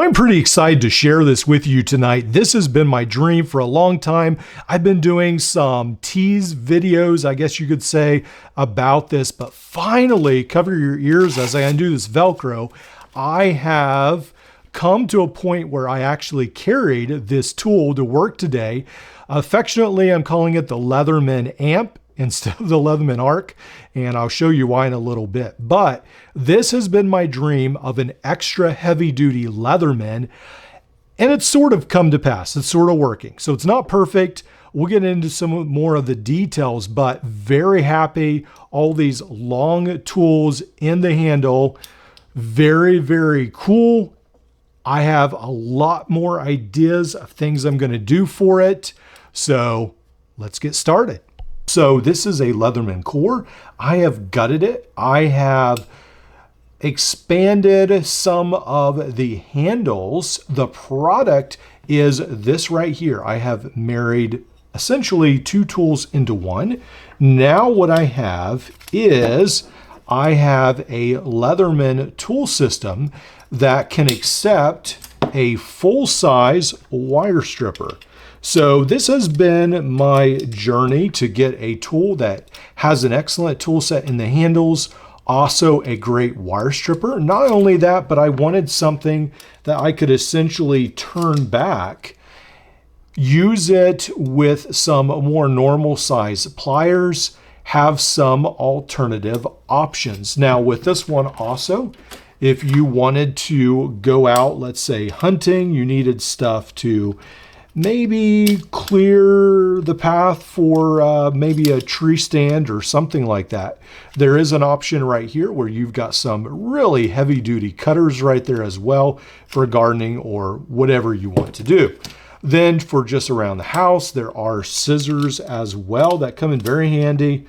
I'm pretty excited to share this with you tonight. This has been my dream for a long time. I've been doing some tease videos, I guess you could say, about this, but finally, cover your ears as I undo this Velcro, I have come to a point where I actually carried this tool to work today. Affectionately, I'm calling it the Leatherman Amp instead of the Leatherman Arc, and I'll show you why in a little bit. But this has been my dream of an extra heavy-duty Leatherman, and it's sort of come to pass. It's sort of working. So it's not perfect. We'll get into some more of the details, but very happy. All these long tools in the handle. Very, very cool. I have a lot more ideas of things I'm going to do for it. So let's get started. So this is a Leatherman core. I have gutted it. I have expanded some of the handles. The product is this right here. I have married essentially two tools into one. Now what I have is I have a Leatherman tool system that can accept a full-size wire stripper. So this has been my journey to get a tool that has an excellent tool set in the handles, also a great wire stripper. Not only that, but I wanted something that I could essentially turn back, use it with some more normal size pliers, have some alternative options. Now with this one also, if you wanted to go out, let's say hunting, you needed stuff to maybe clear the path for maybe a tree stand or something like that. There is an option right here where you've got some really heavy duty cutters right there as well for gardening or whatever you want to do. Then for just around the house, there are scissors as well that come in very handy.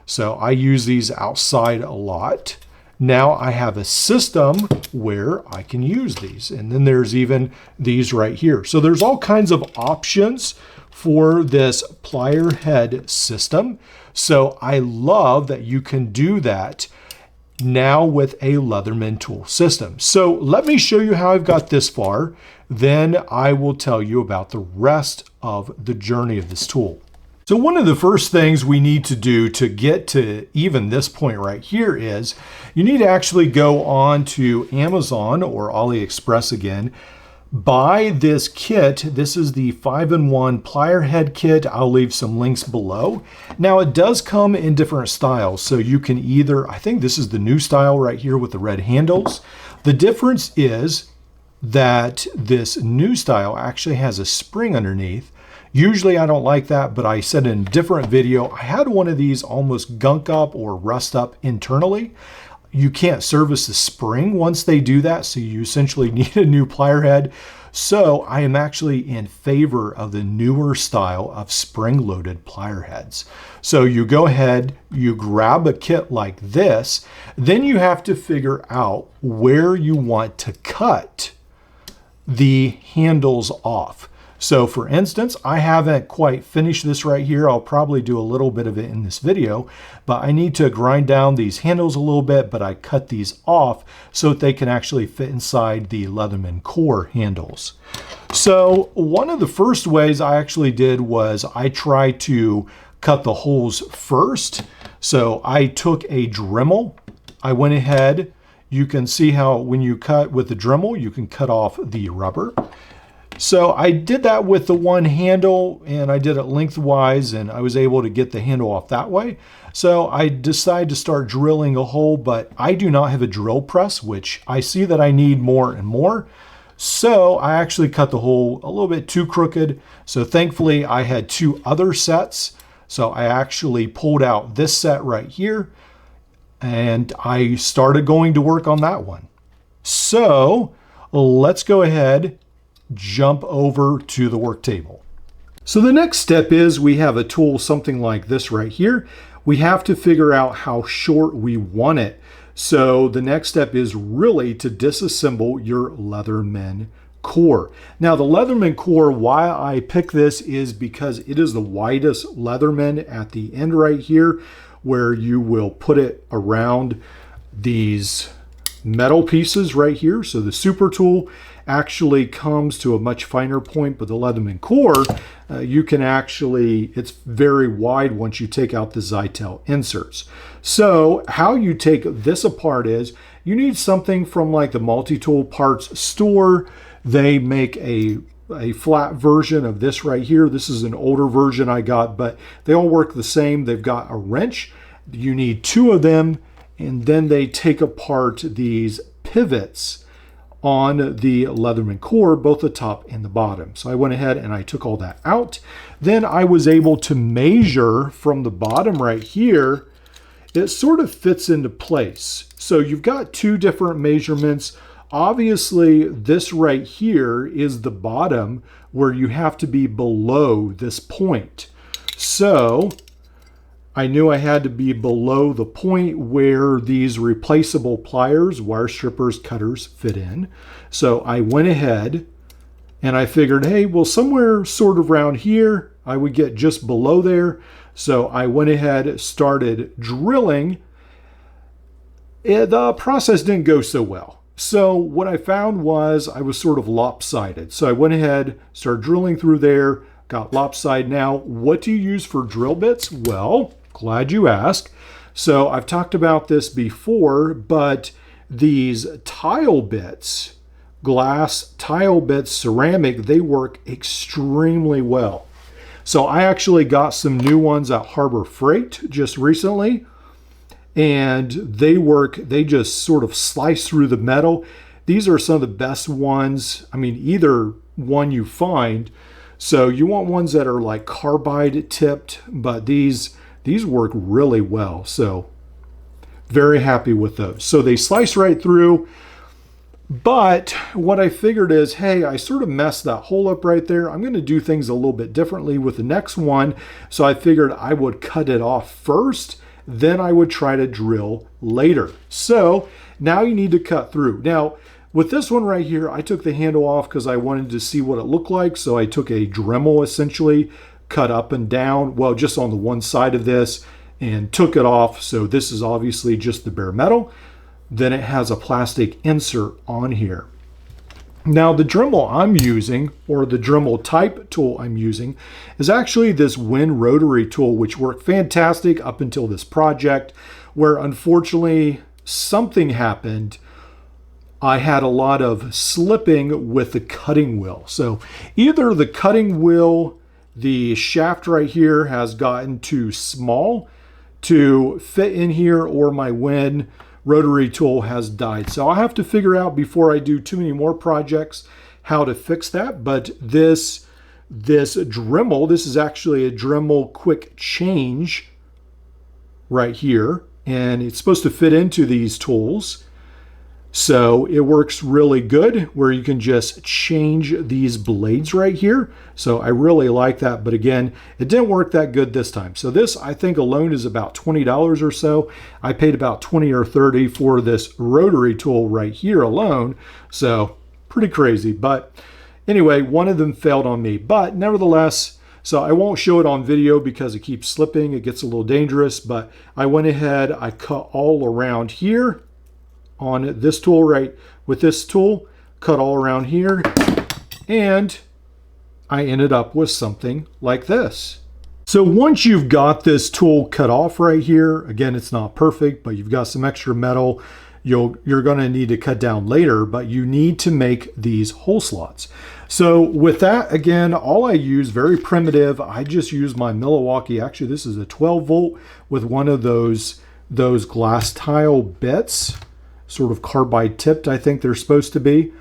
So I use these outside a lot. Now I have a system where I can use these. And then there's even these right here. So there's all kinds of options for this plier head system. So I love that you can do that now with a Leatherman tool system. So let me show you how I've got this far. Then I will tell you about the rest of the journey of this tool. So one of the first things we need to do to get to even this point right here is you need to actually go on to Amazon or AliExpress again, buy this kit. This is the 5-in-1 plier head kit. I'll leave some links below. Now it does come in different styles. So you can either, I think this is the new style right here with the red handles. The difference is that this new style actually has a spring underneath. Usually I don't like that, but I said in a different video, I had one of these almost gunk up or rust up internally. You can't service the spring once they do that, so you essentially need a new plier head. So I am actually in favor of the newer style of spring-loaded plier heads. So you go ahead, you grab a kit like this, then you have to figure out where you want to cut the handles off. So for instance, I haven't quite finished this right here. I'll probably do a little bit of it in this video, but I need to grind down these handles a little bit, but I cut these off so that they can actually fit inside the Leatherman core handles. So one of the first ways I actually did was I tried to cut the holes first. So I took a Dremel. I went ahead. You can see how when you cut with the Dremel, you can cut off the rubber. So I did that with the one handle and I did it lengthwise and I was able to get the handle off that way. So I decided to start drilling a hole, but I do not have a drill press, which I see that I need more and more. So I actually cut the hole a little bit too crooked. So thankfully I had two other sets. So I actually pulled out this set right here and I started going to work on that one. So let's go ahead, jump over to the work table. So the next step is we have a tool, something like this right here. We have to figure out how short we want it. So the next step is really to disassemble your Leatherman core. Now the Leatherman core, why I pick this is because it is the widest Leatherman at the end right here, where you will put it around these metal pieces right here. So the super tool, actually comes to a much finer point, but the Leatherman core, you can actually, it's very wide once you take out the Zytel inserts. So how you take this apart is, you need something from like the multi-tool parts store. They make a flat version of this right here. This is an older version I got, but they all work the same. They've got a wrench. You need 2 of them, and then they take apart these pivots on the Leatherman core, both the top and the bottom. So I went ahead and I took all that out. Then I was able to measure from the bottom right here. It sort of fits into place. So you've got 2 different measurements. Obviously, this right here is the bottom where you have to be below this point. So I knew I had to be below the point where these replaceable pliers, wire strippers, cutters fit in. So I went ahead and I figured, hey, well, somewhere sort of around here, I would get just below there. So I went ahead, started drilling. The process didn't go so well. So what I found was I was sort of lopsided. So I went ahead, started drilling through there, got lopsided. Now, what do you use for drill bits? Well, glad you asked. So I've talked about this before, but these tile bits, glass tile bits, ceramic, they work extremely well. So I actually got some new ones at Harbor Freight just recently, and they just sort of slice through the metal. These are some of the best ones. I mean, either one you find. So you want ones that are like carbide tipped, but these work really well. So very happy with those. So they slice right through. But what I figured is, hey, I sort of messed that hole up right there. I'm going to do things a little bit differently with the next one. So I figured I would cut it off first, then I would try to drill later. So now you need to cut through. Now, with this one right here, I took the handle off because I wanted to see what it looked like. So I took a Dremel essentially, cut up and down, well, just on the one side of this, and took it off. So this is obviously just the bare metal. Then it has a plastic insert on here. Now the Dremel I'm using, or the Dremel type tool I'm using, is actually this Wind rotary tool, which worked fantastic up until this project, where unfortunately something happened. I had a lot of slipping with the cutting wheel. So either the cutting wheel, the shaft right here has gotten too small to fit in here, or my Wind rotary tool has died. So I'll have to figure out before I do too many more projects how to fix that. But this Dremel, this is actually a Dremel quick change right here, and it's supposed to fit into these tools. So it works really good where you can just change these blades right here. So I really like that. But again, it didn't work that good this time. So this, I think alone is about $20 or so. I paid about $20 or $30 for this rotary tool right here alone. So pretty crazy. But anyway, one of them failed on me. But nevertheless, so I won't show it on video because it keeps slipping. It gets a little dangerous. But I went ahead, I cut all around here on this tool, right with this tool, cut all around here, and I ended up with something like this. So once you've got this tool cut off right here, again, it's not perfect, but you've got some extra metal you're going to need to cut down later, but you need to make these hole slots. So with that, again, all I use, very primitive, I just use my Milwaukee. Actually, this is a 12 volt with one of those glass tile bits, sort of carbide tipped, I think they're supposed to be.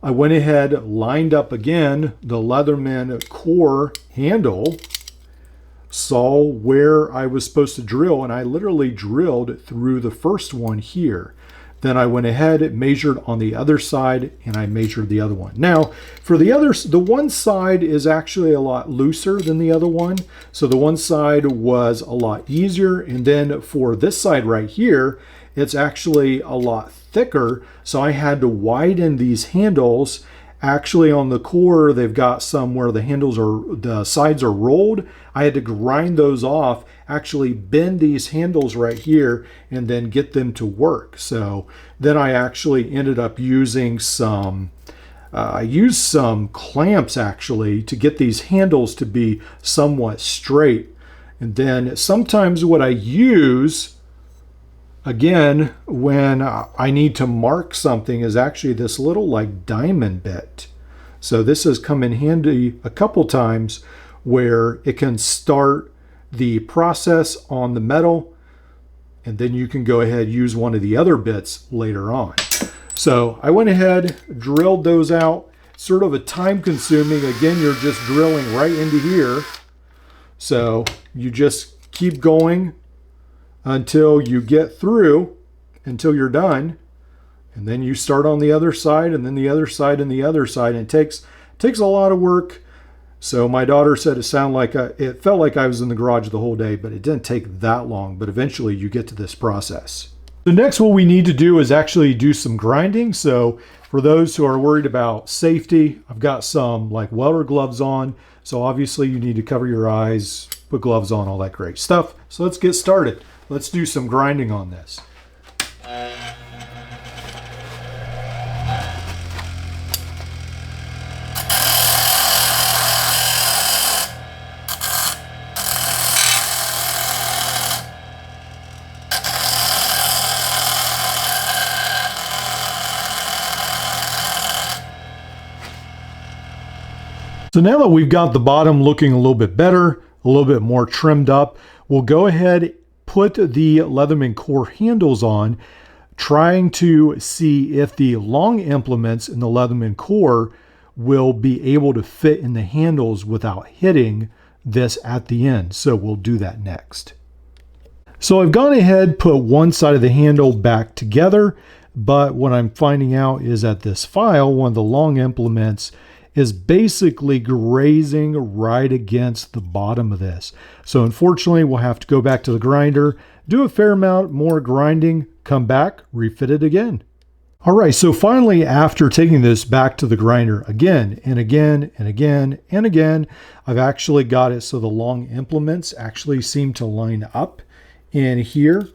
I went ahead, lined up again the Leatherman core handle, saw where I was supposed to drill, and I literally drilled through the first one here. Then I went ahead, measured on the other side, and I measured the other one. Now, for the one side is actually a lot looser than the other one. So the one side was a lot easier. And then for this side right here, it's actually a lot thicker. So I had to widen these handles. Actually on the core, they've got some where the sides are rolled. I had to grind those off, actually bend these handles right here, and then get them to work. So then I actually ended up using some I use some clamps actually to get these handles to be somewhat straight. And then sometimes what I use, again, when I need to mark something is actually this little like diamond bit. So this has come in handy a couple times where it can start the process on the metal, and then you can go ahead and use one of the other bits later on. So I went ahead, drilled those out. Sort of a time consuming, again, you're just drilling right into here. So you just keep going until you get through, until you're done. And then you start on the other side, and then the other side, and the other side. And it takes a lot of work. So my daughter said it felt like I was in the garage the whole day, but it didn't take that long. But eventually you get to this process. The next, what we need to do is actually do some grinding. So for those who are worried about safety, I've got some like welder gloves on. So obviously you need to cover your eyes, put gloves on, all that great stuff. So let's get started. Let's do some grinding on this. So now that we've got the bottom looking a little bit better, a little bit more trimmed up, we'll go ahead, put the Leatherman core handles on, trying to see if the long implements in the Leatherman core will be able to fit in the handles without hitting this at the end. So we'll do that next. So I've gone ahead, put one side of the handle back together, but what I'm finding out is that this file, one of the long implements, is basically grazing right against the bottom of this. So unfortunately, we'll have to go back to the grinder, do a fair amount more grinding, come back, refit it again. All right, so finally, after taking this back to the grinder again and again and again and again, I've actually got it so the long implements actually seem to line up in here.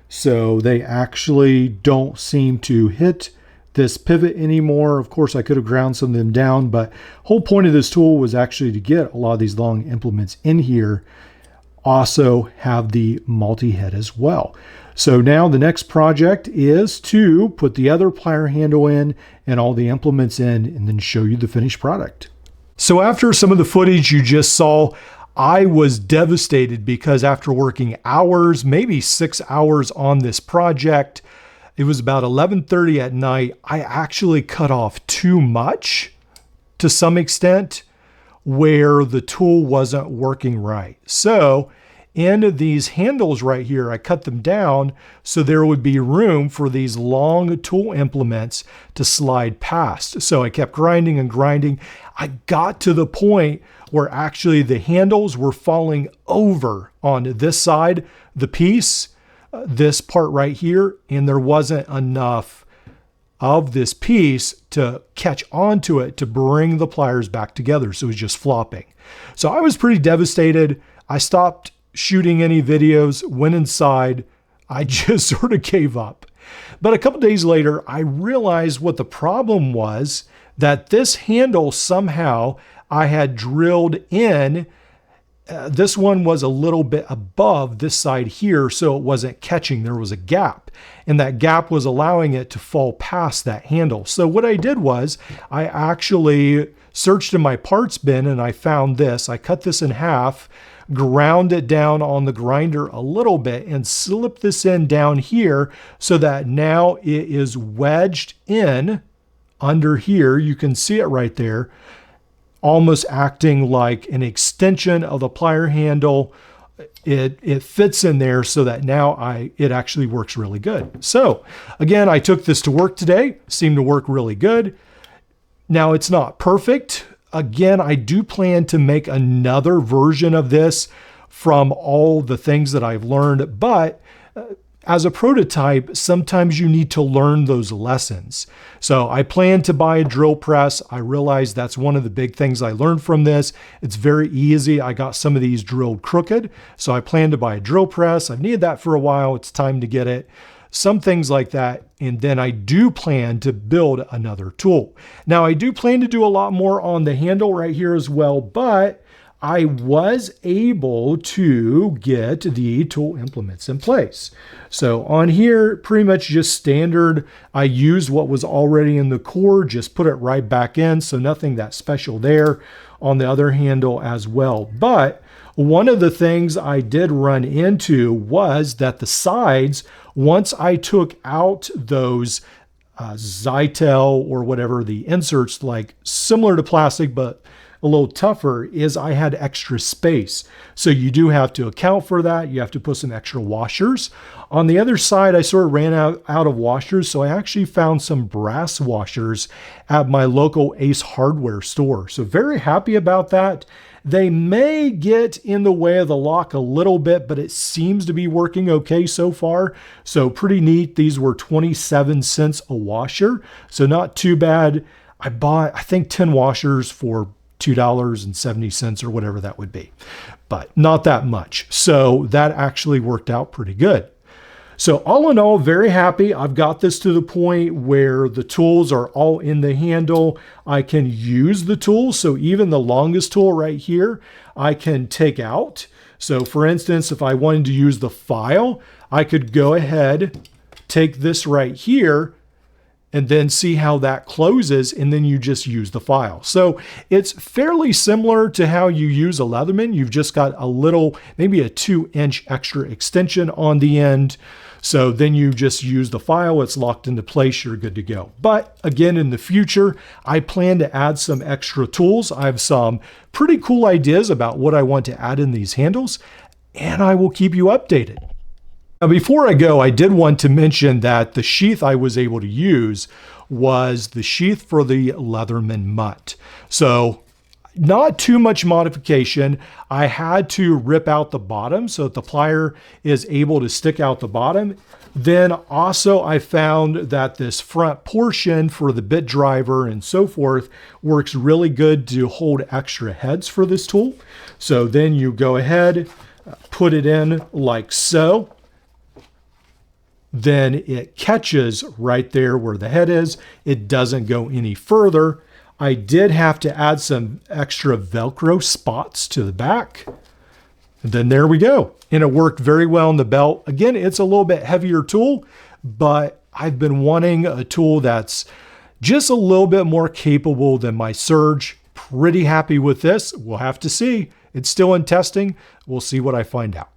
So they actually don't seem to hit this pivot anymore. Of course, I could have ground some of them down, but whole point of this tool was actually to get a lot of these long implements in here, also have the multi-head as well. So now the next project is to put the other plier handle in and all the implements in, and then show you the finished product. So after some of the footage you just saw, I was devastated because after working hours, maybe 6 hours on this project, it was about 11:30 at night. I actually cut off too much to some extent where the tool wasn't working right. So in these handles right here, I cut them down so there would be room for these long tool implements to slide past. So I kept grinding and grinding. I got to the point where actually the handles were falling over on this side, the piece, this part right here, and there wasn't enough of this piece to catch onto it to bring the pliers back together. So it was just flopping. So I was pretty devastated. I stopped shooting any videos, went inside. I just sort of gave up. But a couple days later, I realized what the problem was, that this handle somehow I had drilled in. This one was a little bit above this side here, so it wasn't catching. There was a gap, and that gap was allowing it to fall past that handle. So what I did was I actually searched in my parts bin and I found this. I cut this in half, ground it down on the grinder a little bit, and slipped this in down here so that now it is wedged in under here. You can see it right there, almost acting like an extension of the plier handle. It fits in there so that now it actually works really good. So again, I took this to work today, seemed to work really good. Now it's not perfect. Again, I do plan to make another version of this from all the things that I've learned, but as a prototype, sometimes you need to learn those lessons. So I plan to buy a drill press. I realize that's one of the big things I learned from this. It's very easy. I got some of these drilled crooked, so I plan to buy a drill press. I've needed that for a while. It's time to get it. some things like that. And then I do plan to build another tool. Now I do plan to do a lot more on the handle right here as well, but I was able to get the tool implements in place. So on here, pretty much just standard. I used what was already in the core, just put it right back in. So nothing that special there on the other handle as well. But one of the things I did run into was that the sides, once I took out those Zytel or whatever, the inserts, like similar to plastic, but a little tougher, is I had extra space. So you do have to account for that. You have to put some extra washers. On the other side, I sort of ran out of washers. So I actually found some brass washers at my local Ace Hardware store. So very happy about that. They may get in the way of the lock a little bit, but it seems to be working okay so far. So pretty neat. These were 27 cents a washer. So not too bad. I bought, I think, 10 washers for $2.70 or whatever that would be, but not that much. So that actually worked out pretty good. So all in all, very happy. I've got this to the point where the tools are all in the handle. I can use the tools. So even the longest tool right here, I can take out. So for instance, if I wanted to use the file, I could go ahead, take this right here, and then see how that closes, and then you just use the file. So it's fairly similar to how you use a Leatherman. You've just got a little, maybe a 2-inch extra extension on the end. So then you just use the file, it's locked into place, you're good to go. But again, in the future, I plan to add some extra tools. I have some pretty cool ideas about what I want to add in these handles, and I will keep you updated. Now, before I go, I did want to mention that the sheath I was able to use was the sheath for the Leatherman mutt. So not too much modification. I had to rip out the bottom so that the plier is able to stick out the bottom. Then also I found that this front portion for the bit driver and so forth works really good to hold extra heads for this tool. So then you go ahead, put it in like so. Then it catches right there where the head is. It doesn't go any further. I did have to add some extra Velcro spots to the back. And then there we go. And it worked very well in the belt. Again, it's a little bit heavier tool, but I've been wanting a tool that's just a little bit more capable than my Surge. Pretty happy with this. We'll have to see. It's still in testing. We'll see what I find out.